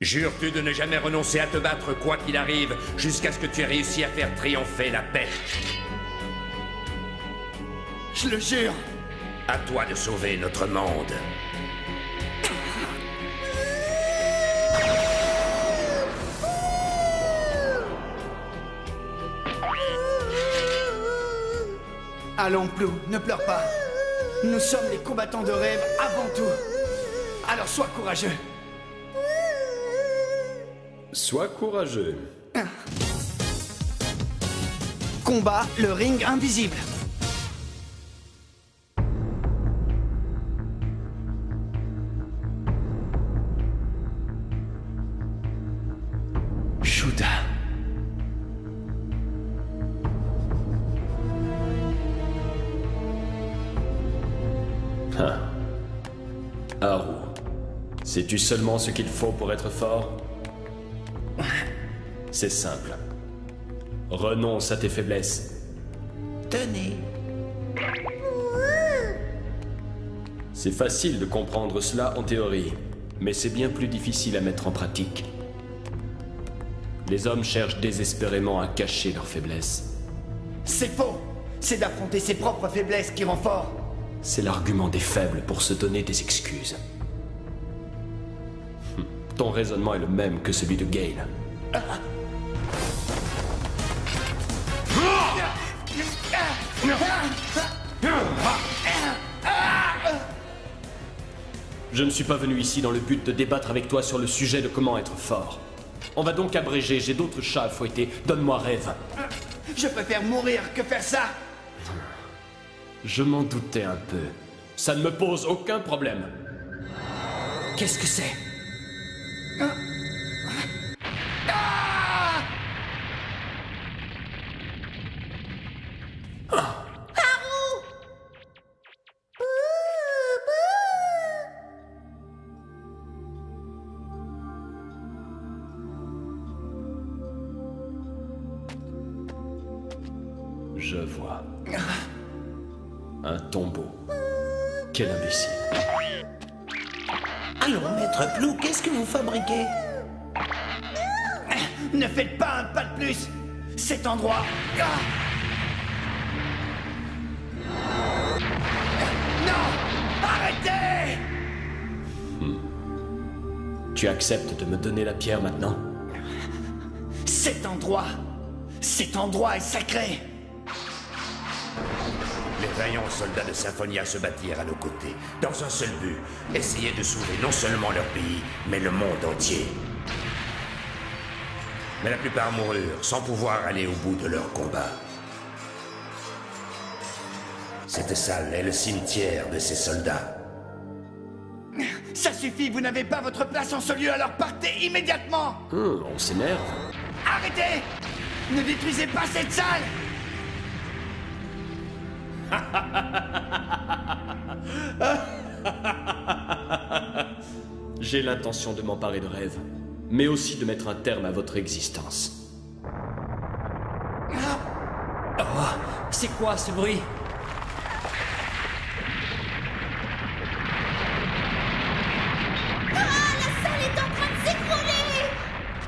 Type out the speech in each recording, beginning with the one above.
Jures-tu de ne jamais renoncer à te battre quoi qu'il arrive, jusqu'à ce que tu aies réussi à faire triompher la paix? Je le jure. À toi de sauver notre monde. Allons, Plou, ne pleure pas. Nous sommes les combattants de rêve avant tout. Alors sois courageux. Sois courageux. Combat le ring invisible. Shuda. Haru, sais-tu seulement ce qu'il faut pour être fort? C'est simple. Renonce à tes faiblesses. Tenez. C'est facile de comprendre cela en théorie, mais c'est bien plus difficile à mettre en pratique. Les hommes cherchent désespérément à cacher leurs faiblesses. C'est faux. C'est d'affronter ses propres faiblesses qui rend fort. C'est l'argument des faibles pour se donner des excuses. Ton raisonnement est le même que celui de Gale. Je ne suis pas venu ici dans le but de débattre avec toi sur le sujet de comment être fort. On va donc abréger, j'ai d'autres chats à fouetter. Donne-moi rêve. Je préfère mourir que faire ça. Je m'en doutais un peu. Ça ne me pose aucun problème. Qu'est-ce que c'est? Je vois. Un tombeau. Quel imbécile. Allons, maître Plou, qu'est-ce que vous fabriquez? Ne faites pas un pas de plus. Cet endroit... Non! Arrêtez! Tu acceptes de me donner la pierre maintenant? Cet endroit est sacré. Les vaillants soldats de Symphonia se battirent à nos côtés, dans un seul but, essayer de sauver non seulement leur pays, mais le monde entier. Mais la plupart moururent sans pouvoir aller au bout de leur combat. Cette salle est le cimetière de ces soldats. Ça suffit, vous n'avez pas votre place en ce lieu, alors partez immédiatement! On s'énerve. Arrêtez! Ne détruisez pas cette salle! J'ai l'intention de m'emparer de rêve, mais aussi de mettre un terme à votre existence. Oh, c'est quoi ce bruit? Ah, la salle est en train de s'écrouler!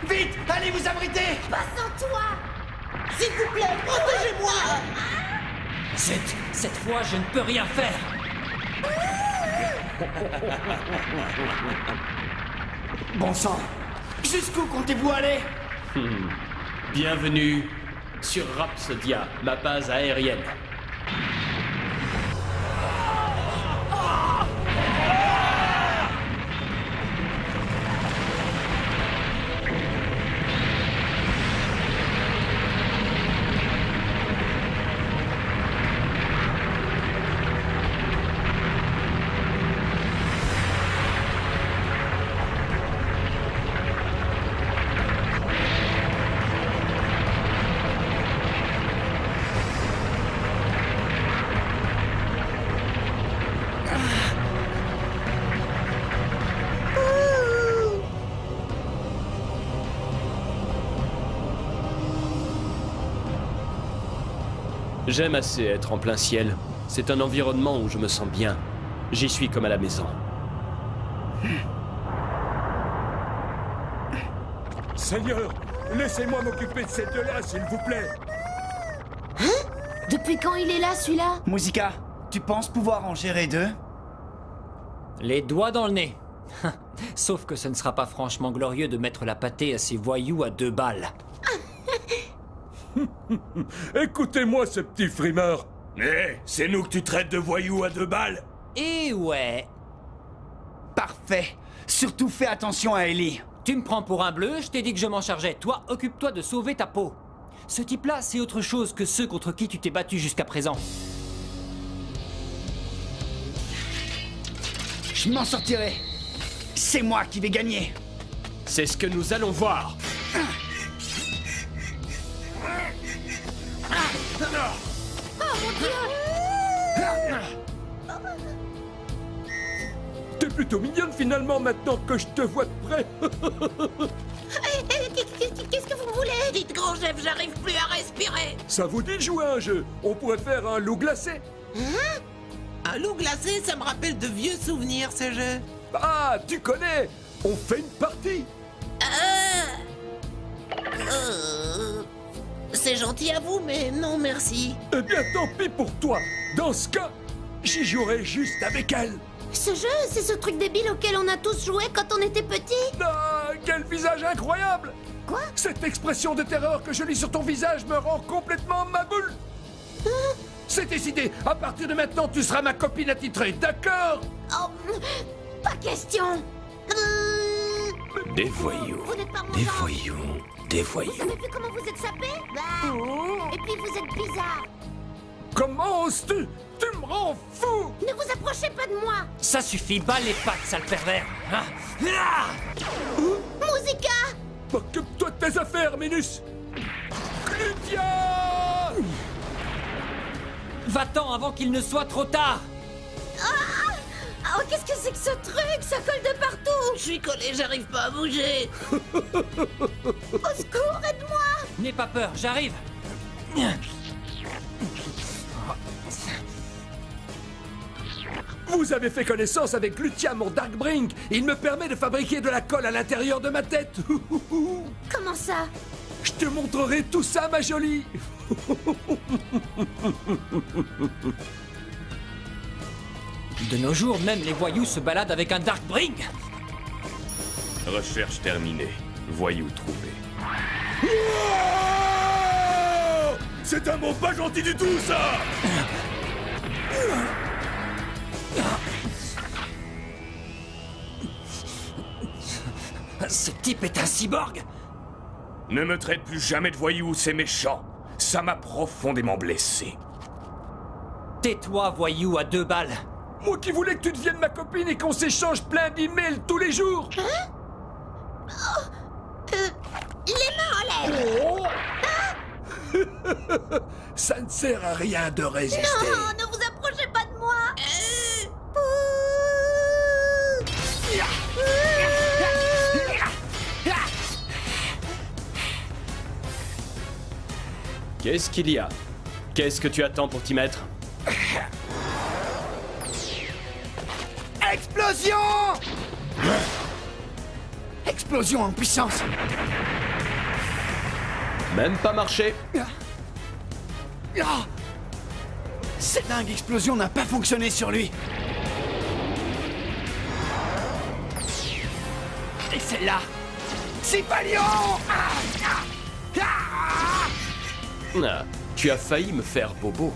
Vite, allez vous abriter! Passe en toi! S'il vous plaît, protégez-moi! Cette fois, je ne peux rien faire. Bon sang! Jusqu'où comptez-vous aller? Bienvenue sur Rhapsodia, ma base aérienne. J'aime assez être en plein ciel. C'est un environnement où je me sens bien. J'y suis comme à la maison. Seigneur, laissez-moi m'occuper de ces deux-là, s'il vous plaît. Depuis quand il est là, celui-là? Musica, tu penses pouvoir en gérer deux? Les doigts dans le nez. Sauf que ce ne sera pas franchement glorieux de mettre la pâtée à ces voyous à 2 balles. Écoutez-moi, ce petit frimeur. C'est nous que tu traites de voyous à 2 balles? Et ouais. Parfait. Surtout fais attention à Ellie. Tu me prends pour un bleu, je t'ai dit que je m'en chargeais. Toi, occupe-toi de sauver ta peau. Ce type-là, c'est autre chose que ceux contre qui tu t'es battu jusqu'à présent. Je m'en sortirai. C'est moi qui vais gagner. C'est ce que nous allons voir. T'es plutôt mignonne finalement maintenant que je te vois de près. Qu'est-ce que vous voulez? Dites, grand chef, j'arrive plus à respirer. Ça vous dit de jouer à un jeu? On pourrait faire un loup glacé. Un loup glacé, ça me rappelle de vieux souvenirs, ce jeu. Ah, tu connais? On fait une partie. C'est gentil à vous, mais non merci. Eh bien, tant pis pour toi. Dans ce cas, j'y jouerai juste avec elle. Ce jeu, c'est ce truc débile auquel on a tous joué quand on était petits? Ah, quel visage incroyable! Quoi? Cette expression de terreur que je lis sur ton visage me rend complètement ma boule. C'est décidé. À partir de maintenant, tu seras ma copine attitrée, d'accord? Oh, pas question. Des voyous. Vous n'êtes pas mon Des genre. voyous. Des Vous voyous. avez vu comment vous êtes sapé? Et puis vous êtes bizarre. Comment oses-tu? Tu me rends fou! Ne vous approchez pas de moi. Ça suffit, bats les pattes, sale pervers. Ah. Ah. Musica! Occupe-toi de tes affaires, Minus! Glutia! Va-t'en avant qu'il ne soit trop tard. Oh, qu'est-ce que c'est que ce truc? Ça colle de partout. Je suis collé, j'arrive pas à bouger. Au secours, aide-moi. N'aie pas peur, j'arrive. Vous avez fait connaissance avec Glutia, mon Darkbrink. Il me permet de fabriquer de la colle à l'intérieur de ma tête. Comment ça? Je te montrerai tout ça, ma jolie. De nos jours, même les voyous se baladent avec un Darkbrink. Recherche terminée. Voyou trouvé. Oh, c'est un mot pas gentil du tout, ça. Ce type est un cyborg. Ne me traite plus jamais de voyou, c'est méchant. Ça m'a profondément blessé. Tais-toi, voyou à 2 balles. Moi qui voulais que tu deviennes ma copine et qu'on s'échange plein d'emails tous les jours. Les mains en l'air. Ça ne sert à rien de résister. Non, ne vous approchez pas de moi. Qu'est-ce qu'il y a? Qu'est-ce que tu attends pour t'y mettre? Explosion! Explosion en puissance. Même pas marché. Ah! Cette dingue explosion n'a pas fonctionné sur lui. Et celle-là, c'est Valiant! Ah, tu as failli me faire bobo.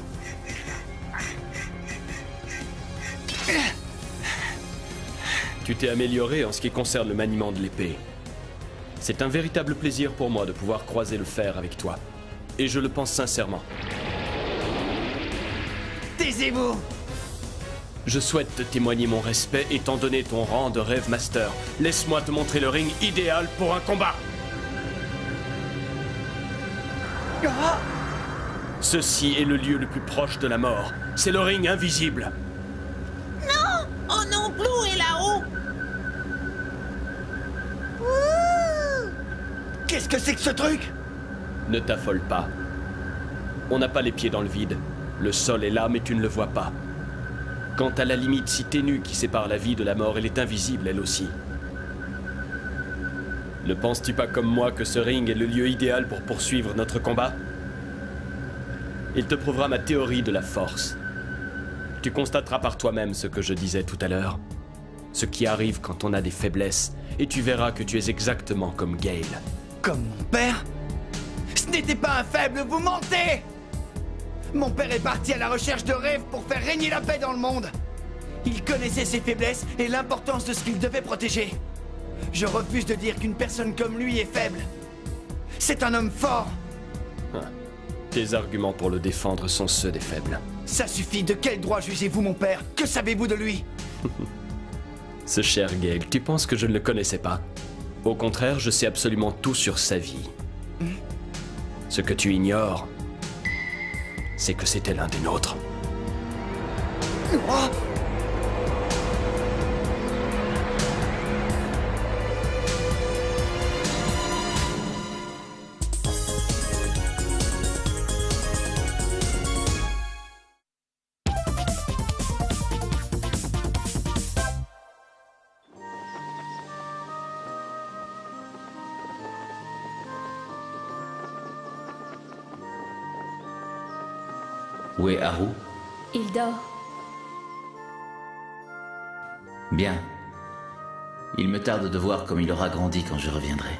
Tu t'es amélioré en ce qui concerne le maniement de l'épée. C'est un véritable plaisir pour moi de pouvoir croiser le fer avec toi. Et je le pense sincèrement. Taisez-vous! Je souhaite te témoigner mon respect étant donné ton rang de Rêve Master. Laisse-moi te montrer le ring idéal pour un combat. Ah! Ceci est le lieu le plus proche de la mort. C'est le ring invisible. Oh non, Blue est là-haut. Qu'est-ce que c'est que ce truc? Ne t'affole pas. On n'a pas les pieds dans le vide. Le sol est là, mais tu ne le vois pas. Quant à la limite si ténue qui sépare la vie de la mort, elle est invisible, elle aussi. Ne penses-tu pas comme moi que ce ring est le lieu idéal pour poursuivre notre combat? Il te prouvera ma théorie de la force. Tu constateras par toi-même ce que je disais tout à l'heure. Ce qui arrive quand on a des faiblesses, et tu verras que tu es exactement comme Gale. Comme mon père? Ce n'était pas un faible, vous mentez! Mon père est parti à la recherche de rêves pour faire régner la paix dans le monde. Il connaissait ses faiblesses et l'importance de ce qu'il devait protéger. Je refuse de dire qu'une personne comme lui est faible. C'est un homme fort. Tes arguments pour le défendre sont ceux des faibles. Ça suffit, de quel droit jugez-vous mon père? Que savez-vous de lui? Ce cher Gale, tu penses que je ne le connaissais pas? Au contraire, je sais absolument tout sur sa vie. Ce que tu ignores, c'est que c'était l'un des nôtres. Oh! Où est Haru? Il dort. Bien. Il me tarde de voir comme il aura grandi quand je reviendrai.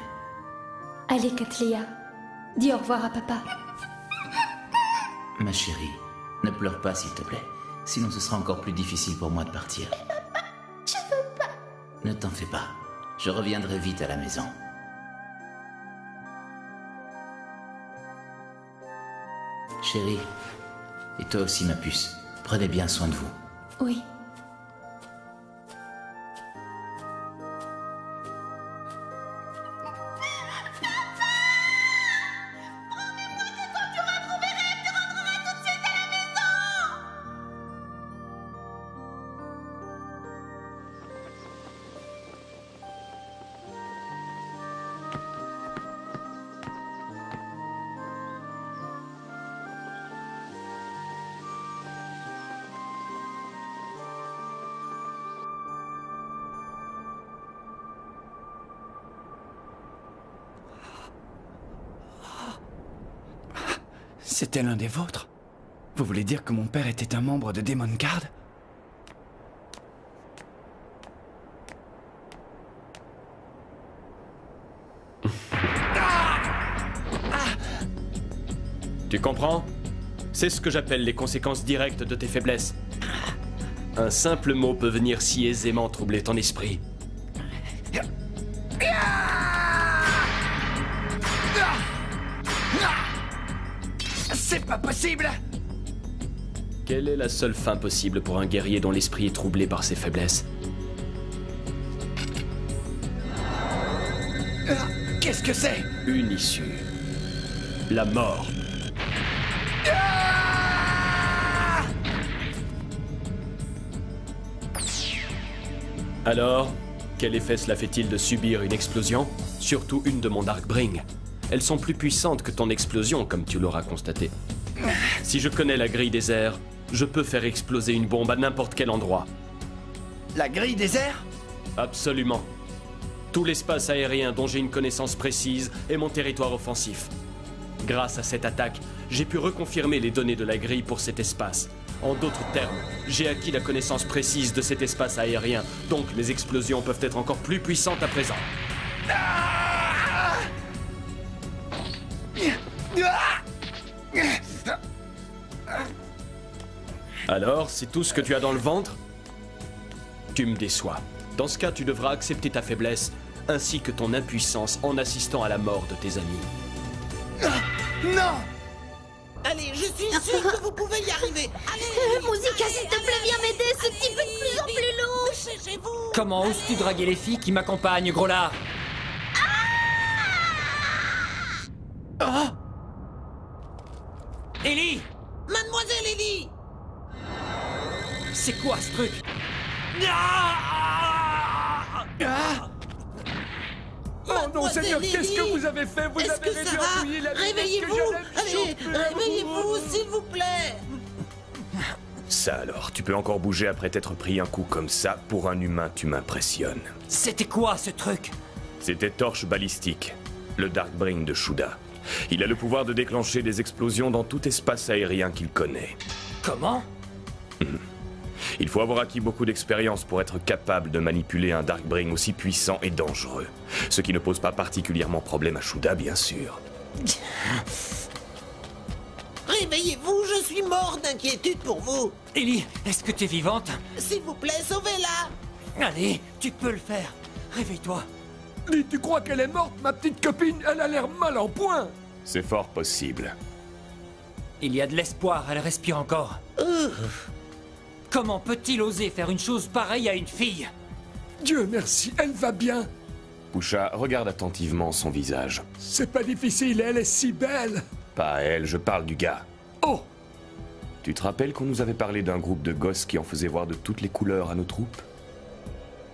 Allez, Katleya. Dis au revoir à papa. Ma chérie, ne pleure pas s'il te plaît. Sinon ce sera encore plus difficile pour moi de partir. Papa, je veux pas. Ne t'en fais pas. Je reviendrai vite à la maison. Chérie, et toi aussi ma puce, prenez bien soin de vous. Oui. C'était l'un des vôtres? Vous voulez dire que mon père était un membre de Demon Guard? Tu comprends? C'est ce que j'appelle les conséquences directes de tes faiblesses. Un simple mot peut venir si aisément troubler ton esprit. C'est pas possible! Quelle est la seule fin possible pour un guerrier dont l'esprit est troublé par ses faiblesses? Qu'est-ce que c'est? Une issue. La mort. Alors, quel effet cela fait-il de subir une explosion? Surtout une de mon Darkbring. Elles sont plus puissantes que ton explosion, comme tu l'auras constaté. Si je connais la grille des airs, je peux faire exploser une bombe à n'importe quel endroit. La grille des airs? Absolument. Tout l'espace aérien dont j'ai une connaissance précise est mon territoire offensif. Grâce à cette attaque, j'ai pu reconfirmer les données de la grille pour cet espace. En d'autres termes, j'ai acquis la connaissance précise de cet espace aérien, donc mes explosions peuvent être encore plus puissantes à présent. Alors, c'est tout ce que tu as dans le ventre? Tu me déçois. Dans ce cas, tu devras accepter ta faiblesse, ainsi que ton impuissance en assistant à la mort de tes amis. Non! Allez, je suis sûr que vous pouvez y arriver. Allez, Musica, s'il te plaît, viens m'aider. Ce type est de plus en plus louche. chez vous. Comment oses-tu draguer les filles qui m'accompagnent, gros lard? Ellie! Mademoiselle Ellie! C'est quoi ce truc? Oh non, Seigneur, qu'est-ce que vous avez fait? Vous Est-ce avez que ça réduit va? en fouillis la lunette que Réveillez-vous! j'allais Allez, choper. réveillez-vous, s'il vous plaît! Ça alors, tu peux encore bouger après t'être pris un coup comme ça. Pour un humain, tu m'impressionnes. C'était quoi ce truc? C'était Torche Balistique, le Darkbrain de Shuda. Il a le pouvoir de déclencher des explosions dans tout espace aérien qu'il connaît. Comment? Il faut avoir acquis beaucoup d'expérience pour être capable de manipuler un Darkbrain aussi puissant et dangereux. Ce qui ne pose pas particulièrement problème à Shuda, bien sûr. Réveillez-vous, je suis mort d'inquiétude pour vous. Ellie, est-ce que t'es vivante? S'il vous plaît, sauvez-la. Allez, tu peux le faire. Réveille-toi. Dis, tu crois qu'elle est morte, ma petite copine? Elle a l'air mal en point. C'est fort possible. Il y a de l'espoir, elle respire encore. Comment peut-il oser faire une chose pareille à une fille? Dieu merci, elle va bien. Pusha, regarde attentivement son visage. C'est pas difficile, elle est si belle. Pas elle, je parle du gars. Oh! Tu te rappelles qu'on nous avait parlé d'un groupe de gosses qui en faisaient voir de toutes les couleurs à nos troupes?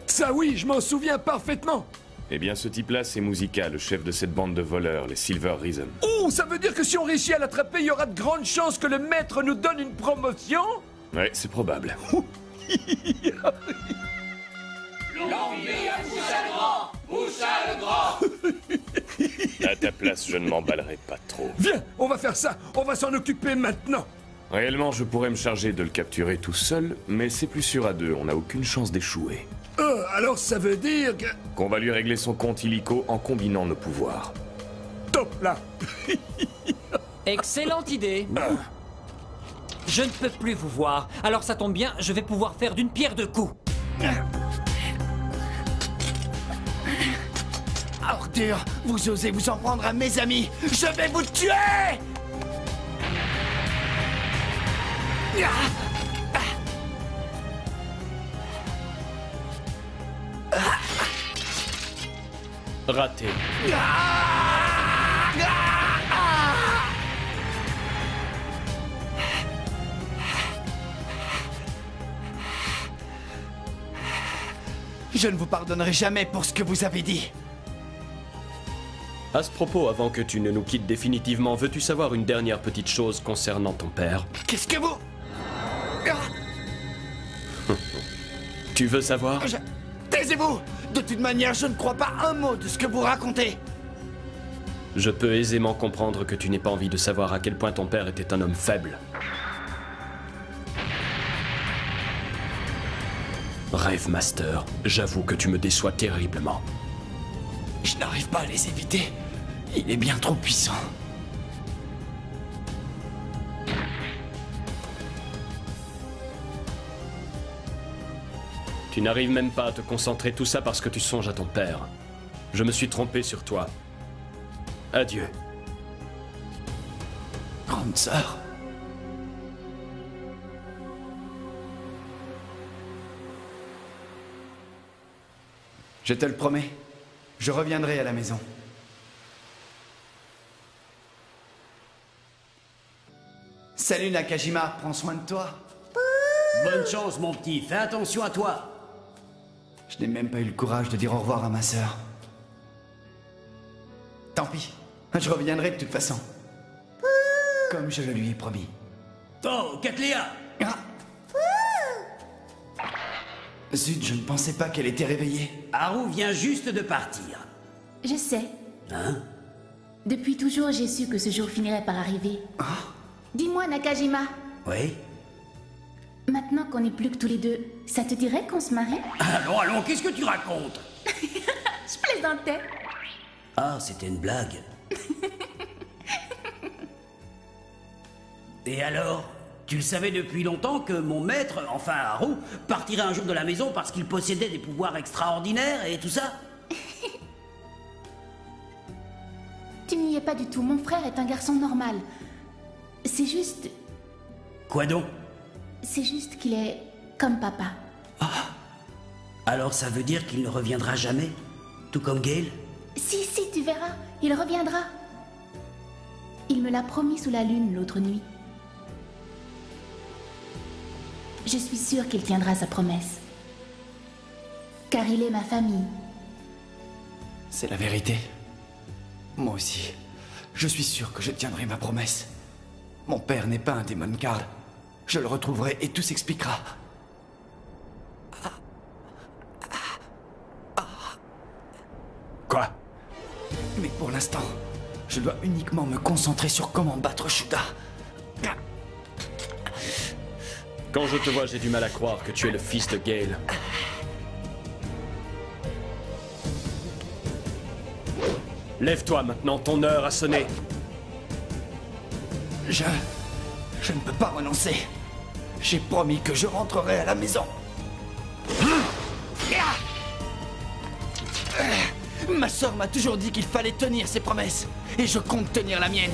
Ça oui, je m'en souviens parfaitement. Eh bien, ce type-là, c'est Musica, le chef de cette bande de voleurs, les Silver Rhythm. Oh, ça veut dire que si on réussit à l'attraper, il y aura de grandes chances que le maître nous donne une promotion? Ouais, c'est probable. À ta place, je ne m'emballerai pas trop. Viens, on va faire ça. On va s'en occuper maintenant. Réellement, je pourrais me charger de le capturer tout seul, mais c'est plus sûr à deux, on n'a aucune chance d'échouer. Alors ça veut dire que... Qu'on va lui régler son compte illico en combinant nos pouvoirs. Top, là. Excellente idée. Je ne peux plus vous voir, alors ça tombe bien, je vais pouvoir faire d'une pierre deux coups. Ordure, vous osez vous en prendre à mes amis. Je vais vous tuer! Raté. Je ne vous pardonnerai jamais pour ce que vous avez dit. À ce propos, avant que tu ne nous quittes définitivement, veux-tu savoir une dernière petite chose concernant ton père? Qu'est-ce que vous... Tu veux savoir? Taisez-vous! De toute manière, je ne crois pas un mot de ce que vous racontez. Je peux aisément comprendre que tu n'aies pas envie de savoir à quel point ton père était un homme faible. Rêve Master, j'avoue que tu me déçois terriblement. Je n'arrive pas à les éviter. Il est bien trop puissant. Tu n'arrives même pas à te concentrer, tout ça parce que tu songes à ton père. Je me suis trompé sur toi. Adieu. Grande sœur. Je te le promets, je reviendrai à la maison. Salut Nakajima, prends soin de toi. Bonne chance mon petit, fais attention à toi. Je n'ai même pas eu le courage de dire au revoir à ma sœur. Tant pis, je reviendrai de toute façon. Comme je le lui ai promis. Oh, Cattléa! Zut, je ne pensais pas qu'elle était réveillée. Haru vient juste de partir. Je sais. Hein? Depuis toujours, j'ai su que ce jour finirait par arriver. Dis-moi, Nakajima. Oui? Maintenant qu'on n'est plus que tous les deux, ça te dirait qu'on se marie? Allons, allons, qu'est-ce que tu racontes? Je plaisantais. Ah, c'était une blague. Et alors? Tu le savais depuis longtemps que mon maître, enfin Haru, partirait un jour de la maison parce qu'il possédait des pouvoirs extraordinaires et tout ça? Tu n'y es pas du tout. Mon frère est un garçon normal. C'est juste... Quoi donc? C'est juste qu'il est comme papa. Ah. Alors ça veut dire qu'il ne reviendra jamais? Tout comme Gale? Si, tu verras. Il reviendra. Il me l'a promis sous la lune l'autre nuit. Je suis sûre qu'il tiendra sa promesse. Car il est ma famille. C'est la vérité. Moi aussi. Je suis sûr que je tiendrai ma promesse. Mon père n'est pas un Demon Guard. Je le retrouverai et tout s'expliquera. Quoi? Mais pour l'instant, je dois uniquement me concentrer sur comment battre Shuda. Quand je te vois, j'ai du mal à croire que tu es le fils de Gale. Lève-toi maintenant, ton heure a sonné. Je ne peux pas renoncer. J'ai promis que je rentrerai à la maison. Ma sœur m'a toujours dit qu'il fallait tenir ses promesses. Et je compte tenir la mienne.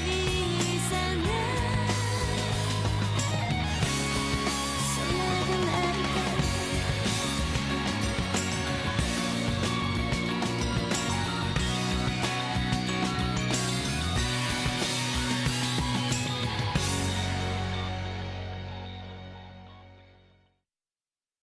小さな